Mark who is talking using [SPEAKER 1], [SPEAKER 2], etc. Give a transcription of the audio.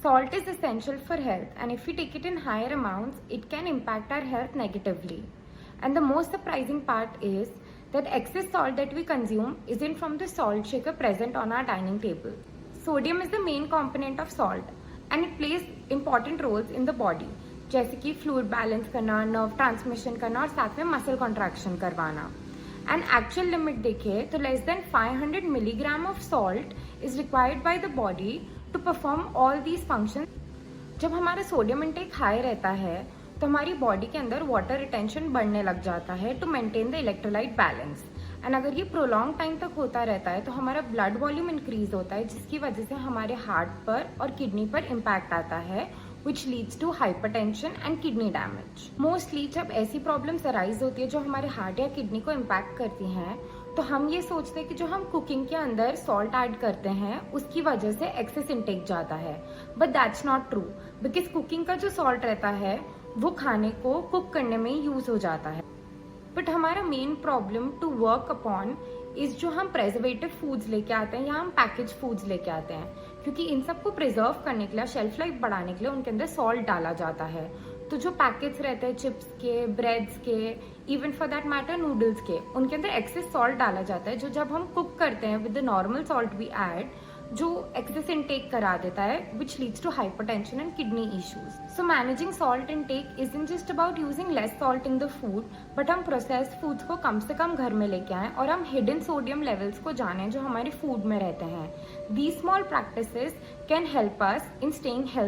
[SPEAKER 1] Salt is essential for health, and if we take it in higher amounts, it can impact our health negatively. And the most surprising part is that excess salt that we consume isn't from the salt shaker present on our dining table. Sodium is the main component of salt, and it plays important roles in the body, जैसे कि fluid balance करना, nerve transmission करना और साथ में muscle contraction करवाना. And actual limit देखें तो less than 500 milligram of salt is required by the body to perform all these function. जब हमारा सोडियम इंटेक हाई रहता है तो हमारी बॉडी के अंदर वाटर रिटेंशन बढ़ने लग जाता है to maintain the electrolyte balance. And अगर ये प्रोलॉन्ग टाइम तक होता रहता है तो हमारा ब्लड वॉल्यूम इंक्रीज होता है, जिसकी वजह से हमारे हार्ट पर और किडनी पर इम्पैक्ट आता है, which leads to hypertension and kidney damage. Mostly जब ऐसी प्रॉब्लम्स अराइज होती है जो हमारे हार्ट या किडनी को इम्पैक्ट करती हैं, तो हम ये सोचते हैं कि जो हम कुकिंग के अंदर सॉल्ट ऐड करते हैं उसकी वजह से एक्सेस इंटेक जाता है. But that's not true, because cooking का जो सॉल्ट रहता है वो खाने को कुक करने में यूज हो जाता है. बट हमारा main problem to work upon इस जो हम प्रेजर्वेटिव फूड्स लेके आते हैं या हम पैकेज फूड्स लेके आते हैं, क्योंकि इन सबको प्रिजर्व करने के लिए, शेल्फ लाइफ बढ़ाने के लिए उनके अंदर सॉल्ट डाला जाता है. तो जो पैकेट्स रहते हैं चिप्स के, ब्रेड्स के, even for that matter noodles के, उनके अंदर एक्सेस सॉल्ट डाला जाता है, जो जब हम कुक करते हैं with the normal salt we add, जो एक्सेस इनटेक करा देता है, which leads to hypertension and kidney issues. So managing salt intake isn't just about using less salt in the food, but हम प्रोसेस्ड फूड्स को कम से कम घर में लेके आएं और हम हिडन सोडियम लेवल्स को जानें जो हमारे फूड में रहते हैं. These small practices can help us in staying health.